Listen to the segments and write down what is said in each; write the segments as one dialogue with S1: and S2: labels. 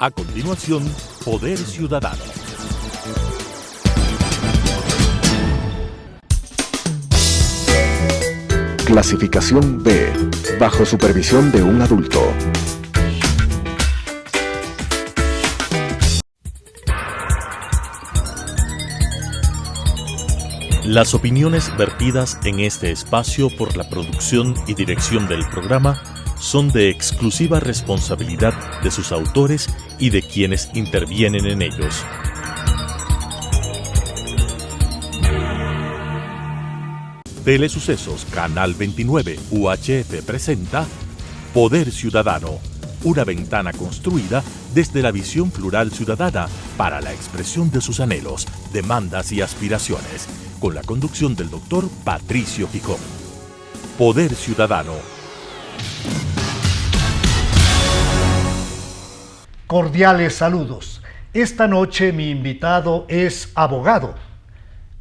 S1: A continuación, Poder Ciudadano.
S2: Clasificación B, bajo supervisión de un adulto.
S1: Las opiniones vertidas en este espacio por la producción y dirección del programa son de exclusiva responsabilidad de sus autores y de quienes intervienen en ellos. Telesucesos Canal 29 UHF presenta Poder Ciudadano, una ventana construida desde la visión plural ciudadana para la expresión de sus anhelos, demandas y aspiraciones, con la conducción del doctor Patricio Gijón. Poder Ciudadano.
S3: Cordiales saludos. Esta noche mi invitado es abogado,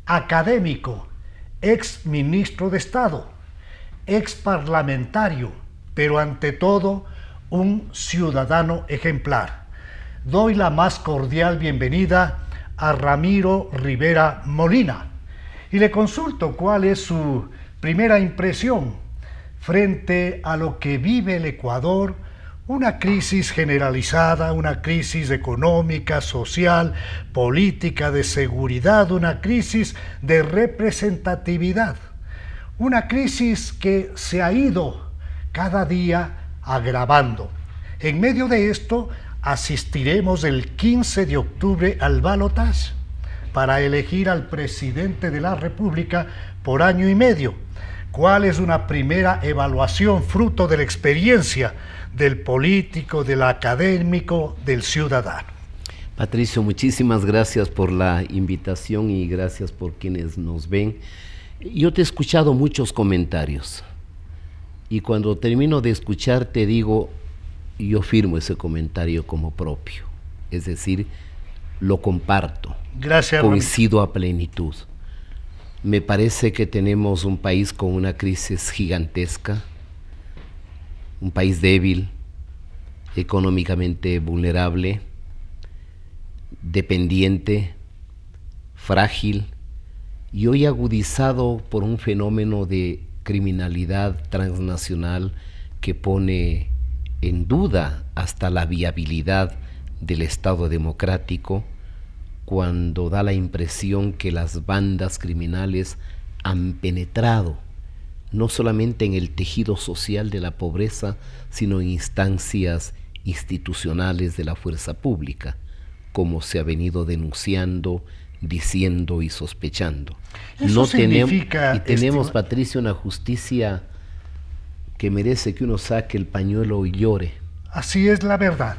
S3: académico, ex ministro de Estado, ex parlamentario, pero ante todo un ciudadano ejemplar. Doy la más cordial bienvenida a Ramiro Rivera Molina y le consulto cuál es su primera impresión frente a lo que vive el Ecuador, una crisis generalizada, una crisis económica, social, política, de seguridad, una crisis de representatividad, una crisis que se ha ido cada día agravando. En medio de esto, asistiremos el 15 de octubre al balotaje para elegir al presidente de la República por año y medio. ¿Cuál es una primera evaluación fruto de la experiencia del político, del académico, del ciudadano?
S4: Patricio, muchísimas gracias por la invitación y gracias por quienes nos ven. Yo te he escuchado muchos comentarios y cuando termino de escuchar te digo, yo firmo ese comentario como propio, es decir, lo comparto.
S3: Gracias,
S4: coincido a plenitud. Me parece que tenemos un país con una crisis gigantesca, un país débil, económicamente vulnerable, dependiente, frágil y hoy agudizado por un fenómeno de criminalidad transnacional que pone en duda hasta la viabilidad del Estado democrático, cuando da la impresión que las bandas criminales han penetrado no solamente en el tejido social de la pobreza, sino en instancias institucionales de la fuerza pública, como se ha venido denunciando, diciendo y sospechando.
S3: Eso significa,
S4: tenemos, Patricio, una justicia que merece que uno saque el pañuelo y llore.
S3: Así es la verdad.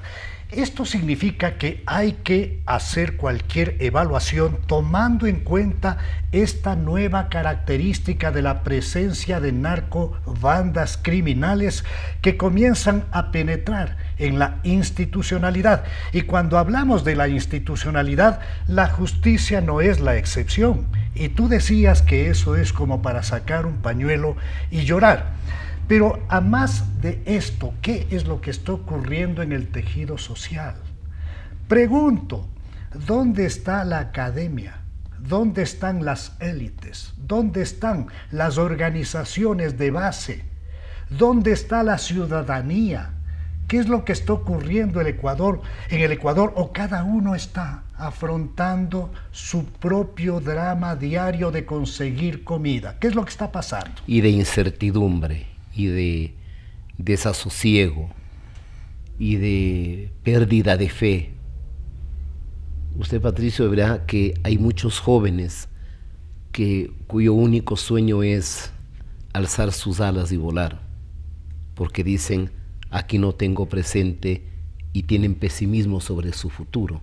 S3: Esto significa que hay que hacer cualquier evaluación tomando en cuenta esta nueva característica de la presencia de narcobandas criminales que comienzan a penetrar en la institucionalidad. Y cuando hablamos de la institucionalidad, la justicia no es la excepción. Y tú decías que eso es como para sacar un pañuelo y llorar. Pero a más de esto, ¿qué es lo que está ocurriendo en el tejido social? Pregunto, ¿dónde está la academia? ¿Dónde están las élites? ¿Dónde están las organizaciones de base? ¿Dónde está la ciudadanía? ¿Qué es lo que está ocurriendo en el Ecuador? ¿O cada uno está afrontando su propio drama diario de conseguir comida? ¿Qué es lo que está pasando?
S4: Y de incertidumbre, y de desasosiego, y de pérdida de fe. Usted, Patricio, verá que hay muchos jóvenes cuyo único sueño es alzar sus alas y volar, porque dicen, aquí no tengo presente, y tienen pesimismo sobre su futuro.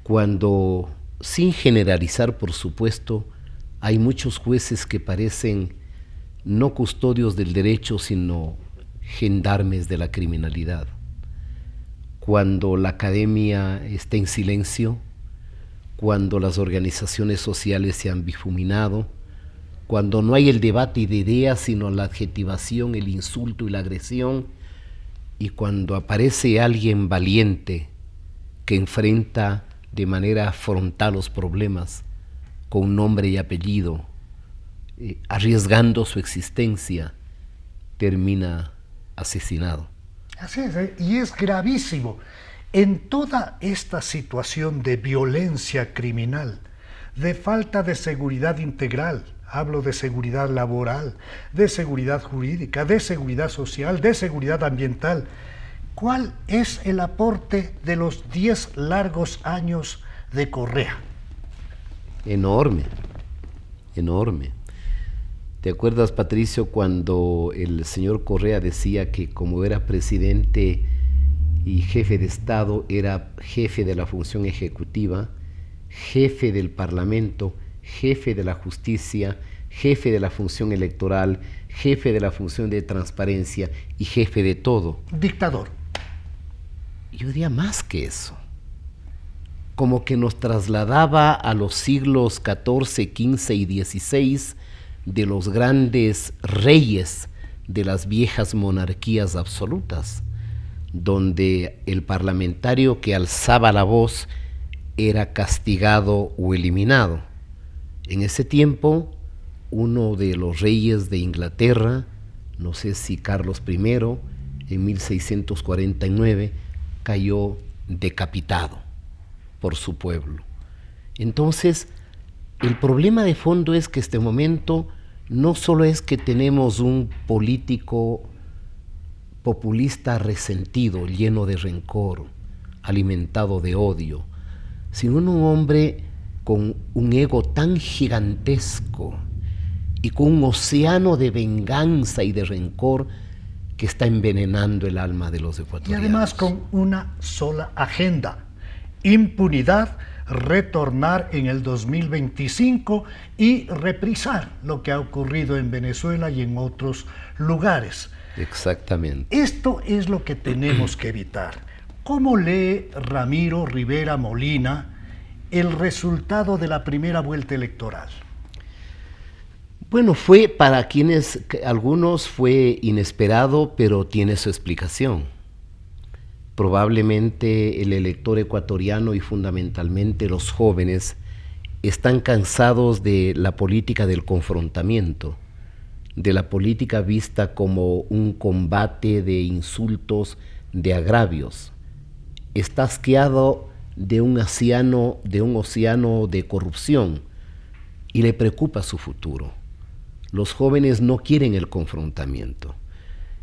S4: Cuando, sin generalizar por supuesto, hay muchos jueces que parecen no custodios del derecho, sino gendarmes de la criminalidad. Cuando la academia está en silencio, cuando las organizaciones sociales se han difuminado, cuando no hay el debate de ideas, sino la adjetivación, el insulto y la agresión, y cuando aparece alguien valiente que enfrenta de manera frontal los problemas con nombre y apellido, arriesgando su existencia, termina asesinado.
S3: Así es, y es gravísimo. En toda esta situación de violencia criminal, de falta de seguridad integral, hablo de seguridad laboral, de seguridad jurídica, de seguridad social, de seguridad ambiental, ¿cuál es el aporte de los 10 largos años de Correa?
S4: Enorme, enorme. ¿Te acuerdas, Patricio, cuando el señor Correa decía que como era presidente y jefe de Estado, era jefe de la función ejecutiva, jefe del Parlamento, jefe de la justicia, jefe de la función electoral, jefe de la función de transparencia y jefe de todo?
S3: Dictador.
S4: Yo diría más que eso. Como que nos trasladaba a los siglos XIV, XV y XVI de los grandes reyes de las viejas monarquías absolutas, donde el parlamentario que alzaba la voz era castigado o eliminado. En ese tiempo, uno de los reyes de Inglaterra, no sé si Carlos I, en 1649, cayó decapitado por su pueblo. Entonces, el problema de fondo es que este momento no solo es que tenemos un político populista resentido, lleno de rencor, alimentado de odio, sino un hombre con un ego tan gigantesco y con un océano de venganza y de rencor que está envenenando el alma de los ecuatorianos.
S3: Y además con una sola agenda: impunidad, retornar en el 2025 y reprisar lo que ha ocurrido en Venezuela y en otros lugares.
S4: Exactamente.
S3: Esto es lo que tenemos que evitar. ¿Cómo lee Ramiro Rivera Molina el resultado de la primera vuelta electoral?
S4: Bueno, fue para algunos fue inesperado, pero tiene su explicación. Probablemente el elector ecuatoriano y fundamentalmente los jóvenes están cansados de la política del confrontamiento, de la política vista como un combate de insultos, de agravios. Está asqueado de un océano de corrupción y le preocupa su futuro. Los jóvenes no quieren el confrontamiento.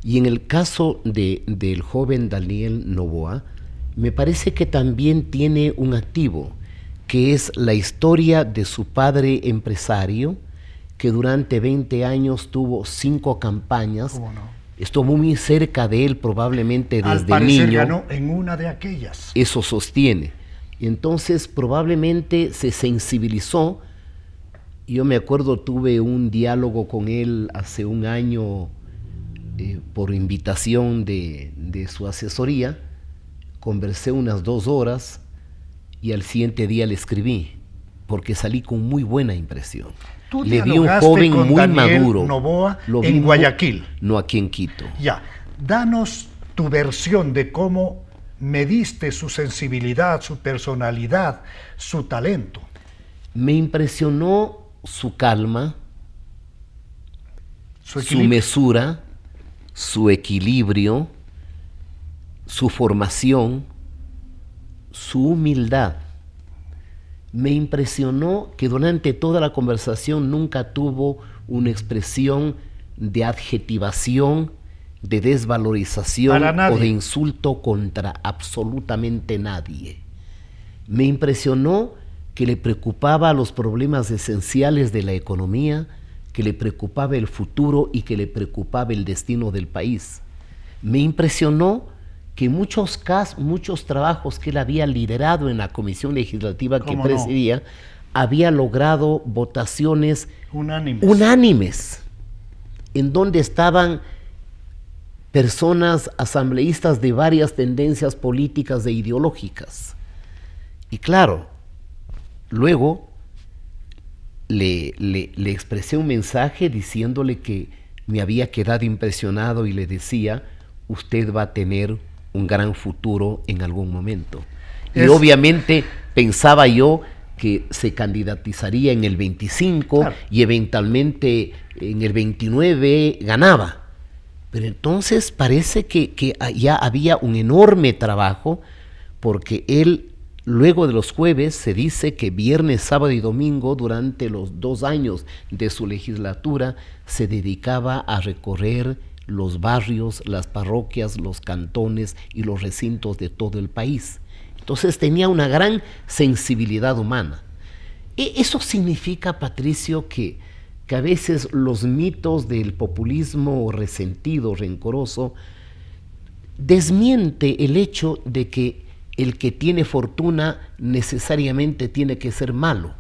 S4: Y en el caso del joven Daniel Noboa, me parece que también tiene un activo, que es la historia de su padre empresario, que durante 20 años tuvo 5 campañas.
S3: ¿Cómo no?
S4: Estuvo muy cerca de él, probablemente desde
S3: Al parecer
S4: niño.
S3: ganó en una de aquellas.
S4: Eso sostiene. Y entonces probablemente se sensibilizó. Yo me acuerdo, tuve un diálogo con él hace un año por invitación de su asesoría. Conversé unas 2 horas y al siguiente día le escribí, porque salí con muy buena impresión.
S3: Tú
S4: Le vi un
S3: dialogaste
S4: joven
S3: con
S4: muy
S3: Daniel
S4: maduro.
S3: Noboa
S4: Lo vi
S3: en Guayaquil.
S4: No, aquí en Quito.
S3: Ya, danos tu versión de cómo mediste su sensibilidad, su personalidad, su talento.
S4: Me impresionó su calma, su mesura, su equilibrio, su formación, su humildad. Me impresionó que durante toda la conversación nunca tuvo una expresión de adjetivación, de desvalorización o de insulto contra absolutamente nadie. Me impresionó que le preocupaba los problemas esenciales de la economía, que le preocupaba el futuro y que le preocupaba el destino del país. Me impresionó que muchos trabajos que él había liderado en la comisión legislativa que presidía, había logrado votaciones unánimes, en donde estaban personas asambleístas de varias tendencias políticas e ideológicas. Y claro, luego le expresé un mensaje diciéndole que me había quedado impresionado y le decía: usted va a tener un gran futuro en algún momento. Y obviamente pensaba yo que se candidatizaría en el 25, claro, y eventualmente en el 29 ganaba. Pero entonces parece que ya había un enorme trabajo, porque él, luego de los jueves, se dice que viernes, sábado y domingo, durante los 2 años de su legislatura, se dedicaba a recorrer los barrios, las parroquias, los cantones y los recintos de todo el país. Entonces tenía una gran sensibilidad humana. Eso significa, Patricio, que a veces los mitos del populismo resentido, rencoroso, desmiente el hecho de que el que tiene fortuna necesariamente tiene que ser malo.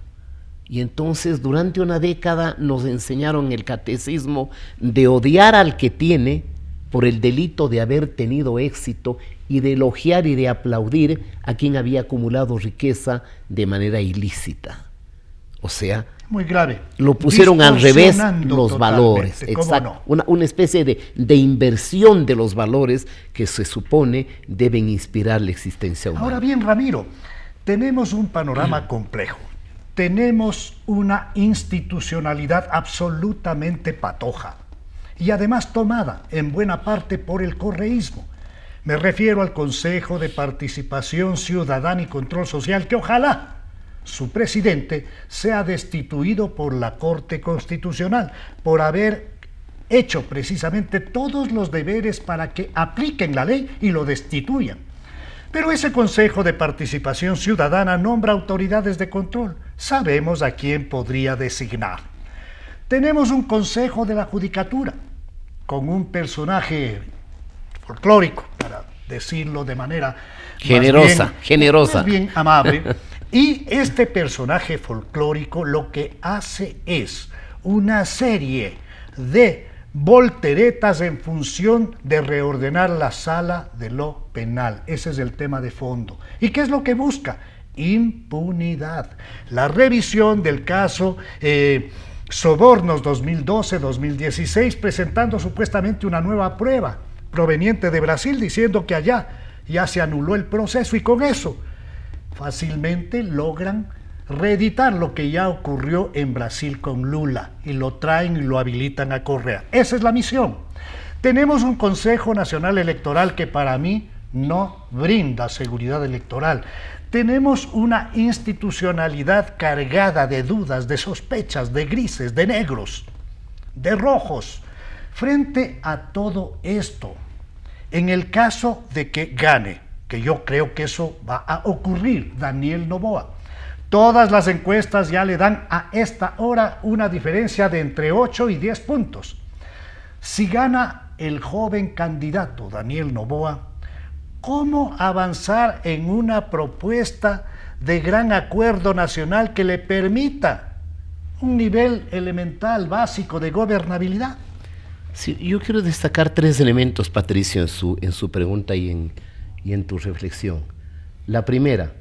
S4: Y entonces durante una década nos enseñaron el catecismo de odiar al que tiene por el delito de haber tenido éxito y de elogiar y de aplaudir a quien había acumulado riqueza de manera ilícita. O sea,
S3: muy grave.
S4: Lo pusieron al revés los valores. Exacto. No. Una especie de inversión de los valores que se supone deben inspirar la existencia humana.
S3: Ahora bien, Ramiro, tenemos un panorama complejo. Tenemos una institucionalidad absolutamente patoja y además tomada en buena parte por el correísmo. Me refiero al Consejo de Participación Ciudadana y Control Social, que ojalá su presidente sea destituido por la Corte Constitucional por haber hecho precisamente todos los deberes para que apliquen la ley y lo destituyan. Pero ese Consejo de Participación Ciudadana nombra autoridades de control. Sabemos a quién podría designar. Tenemos un Consejo de la Judicatura con un personaje folclórico, para decirlo de manera
S4: generosa,
S3: más bien amable. Y este personaje folclórico lo que hace es una serie de volteretas en función de reordenar la sala de lo penal. Ese es el tema de fondo. ¿Y qué es lo que busca? Impunidad. La revisión del caso Sobornos 2012-2016, presentando supuestamente una nueva prueba proveniente de Brasil, diciendo que allá ya se anuló el proceso, y con eso fácilmente logran reeditar lo que ya ocurrió en Brasil con Lula, y lo traen y lo habilitan a Correa. Esa es la misión. Tenemos un Consejo Nacional Electoral que para mí no brinda seguridad electoral. Tenemos una institucionalidad cargada de dudas, de sospechas, de grises, de negros, de rojos. Frente a todo esto, en el caso de que gane, que yo creo que eso va a ocurrir, Daniel Noboa, todas las encuestas ya le dan a esta hora una diferencia de entre 8 y 10 puntos. Si gana el joven candidato Daniel Noboa, ¿cómo avanzar en una propuesta de gran acuerdo nacional que le permita un nivel elemental, básico de gobernabilidad?
S4: Sí, yo quiero destacar 3 elementos, Patricio, en su pregunta y en tu reflexión. La primera,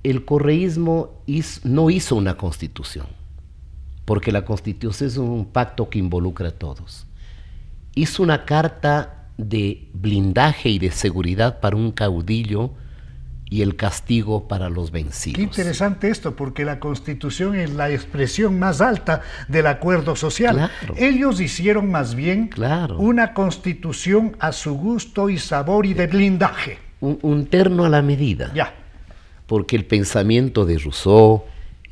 S4: el correísmo no hizo una constitución, porque la constitución es un pacto que involucra a todos. Hizo una carta de blindaje y de seguridad para un caudillo y el castigo para los vencidos.
S3: Qué interesante esto, porque la Constitución es la expresión más alta del acuerdo social. Claro. Ellos hicieron más bien una Constitución a su gusto y sabor y de blindaje.
S4: Un terno a la medida.
S3: Ya.
S4: Porque el pensamiento de Rousseau,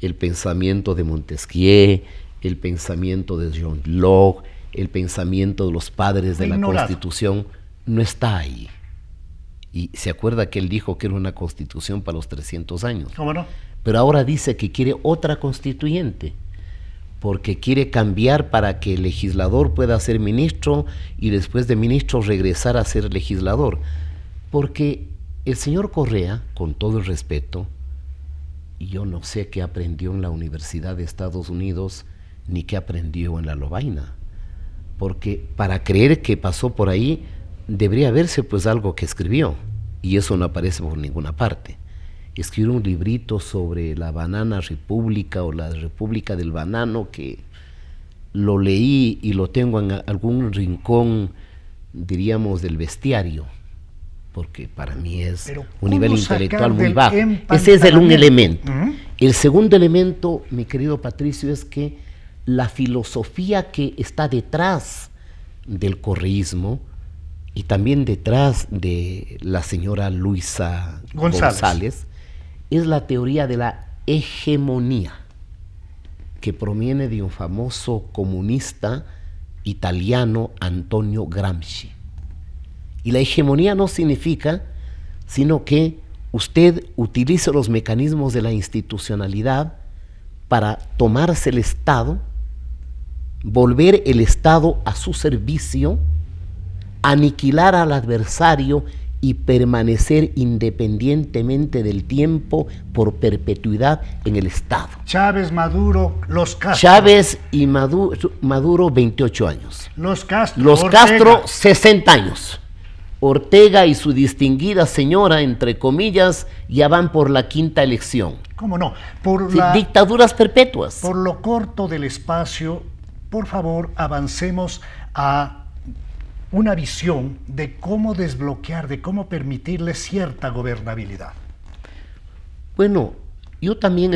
S4: el pensamiento de Montesquieu, el pensamiento de John Locke, el pensamiento de los padres de la Constitución no está ahí. Y se acuerda que él dijo que era una constitución para los 300 años.
S3: ¿Cómo no?
S4: Pero ahora dice que quiere otra constituyente, porque quiere cambiar para que el legislador pueda ser ministro y después de ministro regresar a ser legislador. Porque el señor Correa, con todo el respeto, yo no sé qué aprendió en la Universidad de Estados Unidos ni qué aprendió en la Lovaina. Porque para creer que pasó por ahí, debería verse pues algo que escribió, y eso no aparece por ninguna parte. Escribió un librito sobre la banana república o la república del banano, que lo leí y lo tengo en algún rincón diríamos, del bestiario, porque para mí es
S3: Pero
S4: un nivel
S3: ¿cómo
S4: intelectual
S3: sacar
S4: muy
S3: del
S4: bajo.
S3: empantanamiento?
S4: Ese es un elemento.
S3: Ujú.
S4: El segundo elemento, mi querido Patricio, es que la filosofía que está detrás del correísmo y también detrás de la señora Luisa González es la teoría de la hegemonía, que proviene de un famoso comunista italiano, Antonio Gramsci. Y la hegemonía no significa sino que usted utilice los mecanismos de la institucionalidad para tomarse el Estado, volver el Estado a su servicio, aniquilar al adversario y permanecer independientemente del tiempo por perpetuidad en el Estado.
S3: Chávez, Maduro, los Castro.
S4: Chávez y Maduro 28 años.
S3: Los Castro.
S4: Los
S3: Ortega.
S4: Castro 60 años. Ortega y su distinguida señora, entre comillas, ya van por la quinta elección.
S3: ¿Cómo no? Por,
S4: Sí, dictaduras perpetuas.
S3: por lo corto del espacio, por favor, avancemos a una visión de cómo desbloquear, de cómo permitirle cierta gobernabilidad.
S4: Bueno, yo también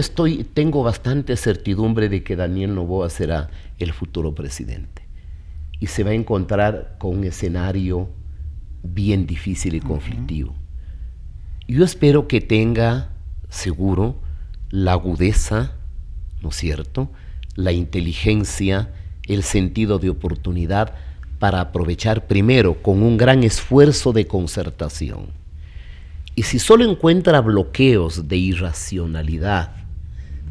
S4: tengo bastante certidumbre de que Daniel Noboa será el futuro presidente y se va a encontrar con un escenario bien difícil y conflictivo. Yo espero que tenga, seguro, la agudeza, ¿no es cierto?, la inteligencia, el sentido de oportunidad para aprovechar primero con un gran esfuerzo de concertación. Y si solo encuentra bloqueos de irracionalidad,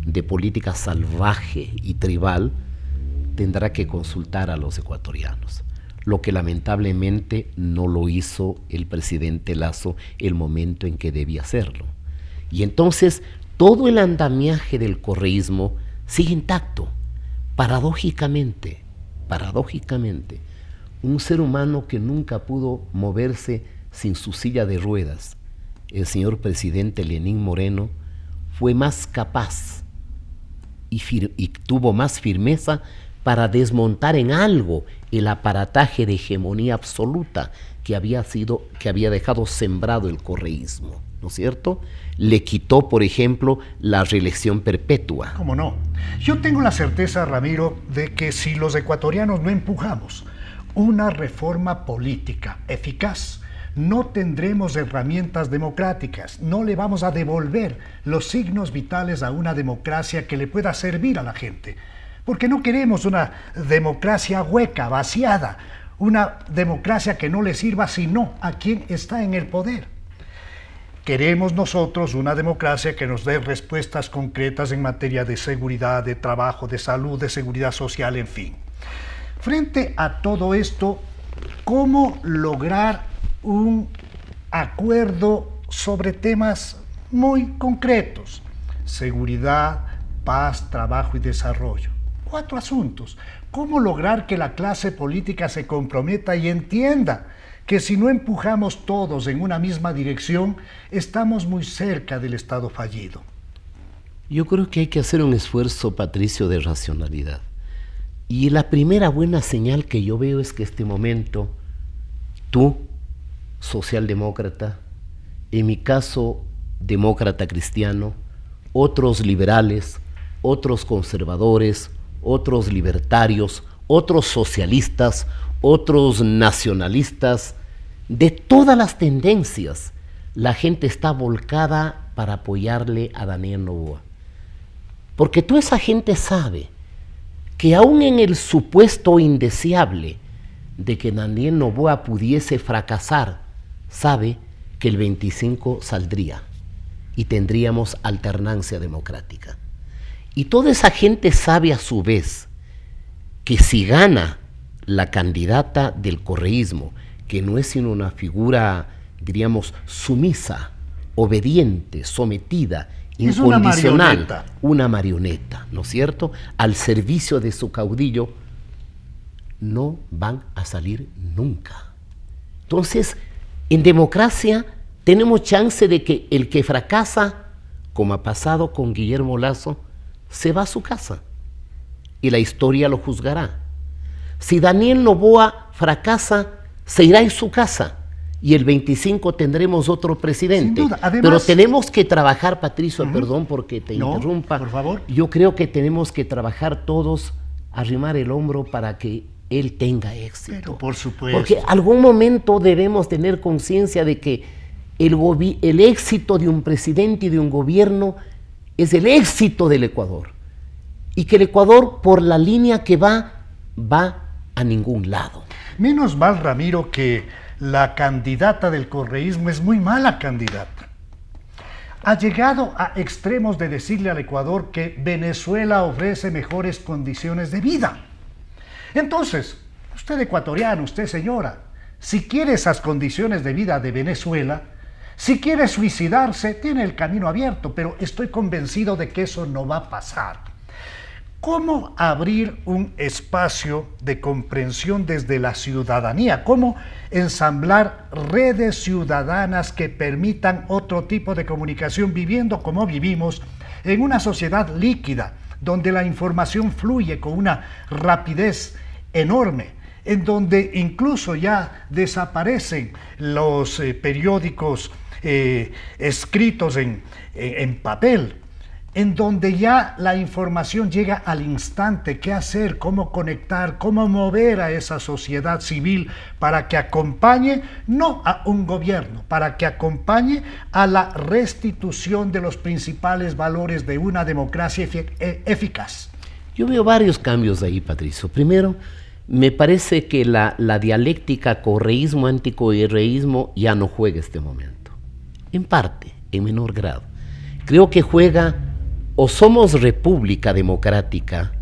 S4: de política salvaje y tribal, tendrá que consultar a los ecuatorianos, lo que lamentablemente no lo hizo el presidente Lasso el momento en que debía hacerlo. Y entonces todo el andamiaje del correísmo sigue intacto. Paradójicamente, un ser humano que nunca pudo moverse sin su silla de ruedas, el señor presidente Lenín Moreno, fue más capaz y tuvo más firmeza para desmontar en algo el aparataje de hegemonía absoluta que había dejado sembrado el correísmo, ¿no es cierto? Le quitó, por ejemplo, la reelección perpetua.
S3: ¿Cómo no? Yo tengo la certeza, Ramiro, de que si los ecuatorianos no empujamos una reforma política eficaz, no tendremos herramientas democráticas, no le vamos a devolver los signos vitales a una democracia que le pueda servir a la gente. Porque no queremos una democracia hueca, vaciada, una democracia que no le sirva sino a quien está en el poder. Queremos nosotros una democracia que nos dé respuestas concretas en materia de seguridad, de trabajo, de salud, de seguridad social, en fin. Frente a todo esto, ¿cómo lograr un acuerdo sobre temas muy concretos? Seguridad, paz, trabajo y desarrollo. 4 asuntos. ¿Cómo lograr que la clase política se comprometa y entienda que si no empujamos todos en una misma dirección, estamos muy cerca del Estado fallido?
S4: Yo creo que hay que hacer un esfuerzo, Patricio, de racionalidad. Y la primera buena señal que yo veo es que este momento, tú, socialdemócrata, en mi caso, demócrata cristiano, otros liberales, otros conservadores, otros libertarios, otros socialistas, otros nacionalistas, de todas las tendencias, la gente está volcada para apoyarle a Daniel Noboa. Porque toda esa gente sabe que aún en el supuesto indeseable de que Daniel Noboa pudiese fracasar, sabe que el 25 saldría y tendríamos alternancia democrática. Y toda esa gente sabe a su vez que si gana la candidata del correísmo, que no es sino una figura, diríamos, sumisa, obediente, sometida,
S3: es
S4: incondicional, una marioneta, ¿no es cierto?, al servicio de su caudillo, no van a salir nunca. Entonces, en democracia tenemos chance de que el que fracasa, como ha pasado con Guillermo Lasso, se va a su casa y la historia lo juzgará. Si Daniel Noboa fracasa, se irá en su casa y el 25 tendremos otro presidente.
S3: Sin duda. Además,
S4: pero tenemos que trabajar, Patricio, perdón porque te interrumpa.
S3: Por favor.
S4: Yo creo que tenemos que trabajar todos, arrimar el hombro para que él tenga éxito.
S3: Pero por supuesto.
S4: Porque algún momento debemos tener conciencia de que el éxito de un presidente y de un gobierno es el éxito del Ecuador. Y que el Ecuador, por la línea que va a ningún lado.
S3: Menos mal, Ramiro, que la candidata del correísmo es muy mala candidata. Ha llegado a extremos de decirle al Ecuador que Venezuela ofrece mejores condiciones de vida. Entonces, usted ecuatoriano, usted señora, si quiere esas condiciones de vida de Venezuela, si quiere suicidarse, tiene el camino abierto, pero estoy convencido de que eso no va a pasar. ¿Cómo abrir un espacio de comprensión desde la ciudadanía? ¿Cómo ensamblar redes ciudadanas que permitan otro tipo de comunicación viviendo como vivimos en una sociedad líquida, donde la información fluye con una rapidez enorme, en donde incluso ya desaparecen los periódicos escritos en papel, en donde ya la información llega al instante, qué hacer, cómo conectar, cómo mover a esa sociedad civil para que acompañe, no a un gobierno, para que acompañe a la restitución de los principales valores de una democracia eficaz.
S4: Yo veo varios cambios ahí, Patricio. Primero, me parece que la dialéctica correísmo-anticorreísmo ya no juega este momento. En parte, en menor grado. Creo que juega o somos república democrática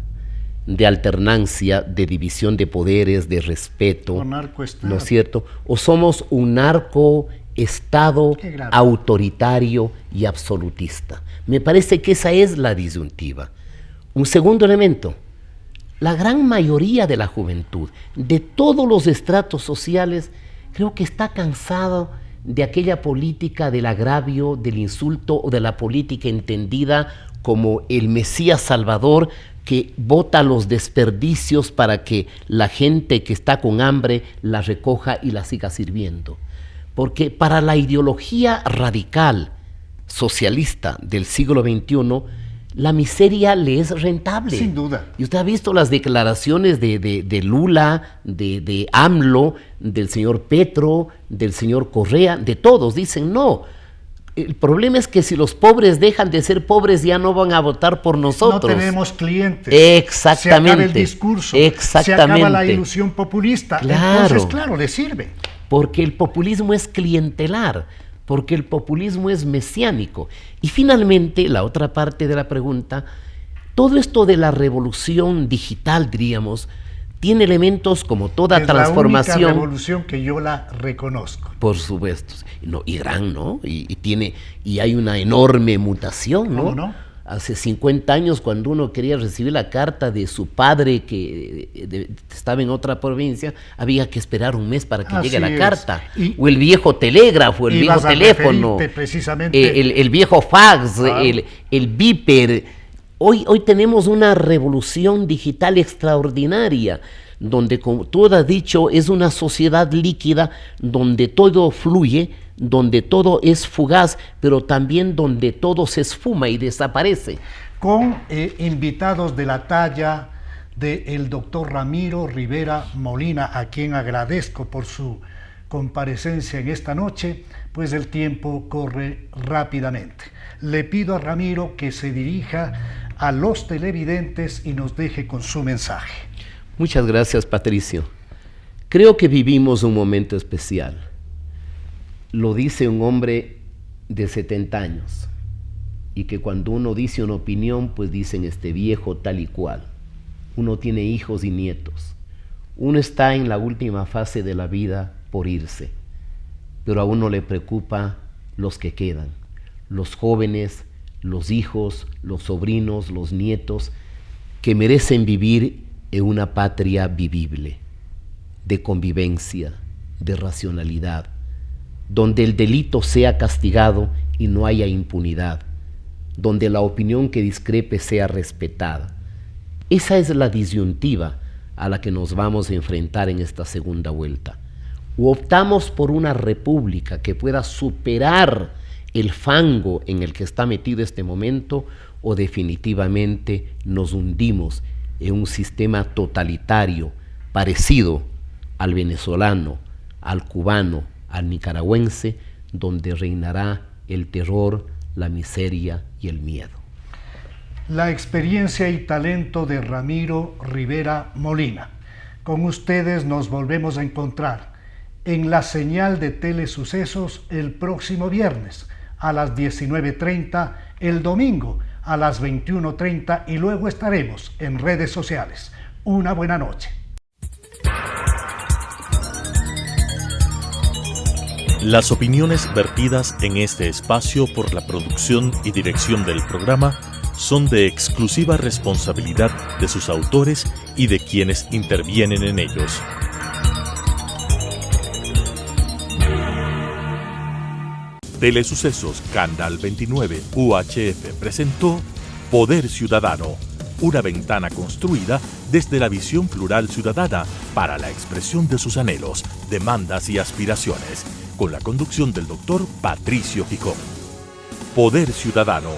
S4: de alternancia, de división de poderes, de respeto, ¿no es cierto? O somos un narcoestado autoritario y absolutista. Me parece que esa es la disyuntiva. Un segundo elemento, la gran mayoría de la juventud, de todos los estratos sociales, creo que está cansado de aquella política del agravio, del insulto o de la política entendida como el Mesías Salvador que bota los desperdicios para que la gente que está con hambre la recoja y la siga sirviendo. Porque para la ideología radical socialista del siglo XXI, la miseria le es rentable.
S3: Sin duda.
S4: Y usted ha visto las declaraciones de Lula, de AMLO, del señor Petro, del señor Correa, de todos. Dicen, no, el problema es que si los pobres dejan de ser pobres ya no van a votar por nosotros.
S3: No tenemos clientes.
S4: Exactamente.
S3: Se acaba el discurso.
S4: Exactamente.
S3: Se acaba la ilusión populista.
S4: Claro.
S3: Entonces, claro, le sirve.
S4: Porque el populismo es clientelar, porque el populismo es mesiánico. Y finalmente, la otra parte de la pregunta, todo esto de la revolución digital, diríamos, tiene elementos como toda transformación.
S3: Es la única revolución que yo la reconozco.
S4: Por supuesto. No, y gran, ¿no? Y hay una enorme mutación, ¿no?
S3: ¿Cómo no?
S4: Hace 50 años, cuando uno quería recibir la carta de su padre que estaba en otra provincia, había que esperar un mes para que llegue la carta. O el viejo telégrafo, el viejo teléfono, el viejo fax, el beeper. Hoy tenemos una revolución digital extraordinaria, donde, como tú has dicho, es una sociedad líquida, donde todo fluye, donde todo es fugaz, pero también donde todo se esfuma y desaparece.
S3: Con invitados de la talla del doctor Ramiro Rivera Molina, a quien agradezco por su comparecencia en esta noche, pues el tiempo corre rápidamente. Le pido a Ramiro que se dirija a los televidentes y nos deje con su mensaje.
S4: Muchas gracias, Patricio. Creo que vivimos un momento especial. Lo dice un hombre de 70 años, y que cuando uno dice una opinión, pues dicen este viejo tal y cual. Uno tiene hijos y nietos. Uno está en la última fase de la vida por irse, pero a uno le preocupa los que quedan, los jóvenes, los hijos, los sobrinos, los nietos, que merecen vivir en una patria vivible, de convivencia, de racionalidad, donde el delito sea castigado y no haya impunidad, donde la opinión que discrepe sea respetada. Esa es la disyuntiva a la que nos vamos a enfrentar en esta segunda vuelta. O optamos por una república que pueda superar el fango en el que está metido este momento, o definitivamente nos hundimos en un sistema totalitario parecido al venezolano, al cubano, al nicaragüense, donde reinará el terror, la miseria y el miedo.
S3: La experiencia y talento de Ramiro Rivera Molina. Con ustedes nos volvemos a encontrar en la señal de Telesucesos el próximo viernes a las 19:30, el domingo a las 21:30 y luego estaremos en redes sociales. Una buena noche.
S1: Las opiniones vertidas en este espacio por la producción y dirección del programa son de exclusiva responsabilidad de sus autores y de quienes intervienen en ellos. Telesucesos Canal 29 UHF presentó Poder Ciudadano, una ventana construida desde la visión plural ciudadana para la expresión de sus anhelos, demandas y aspiraciones, con la conducción del doctor Patricio Gijón. Poder Ciudadano.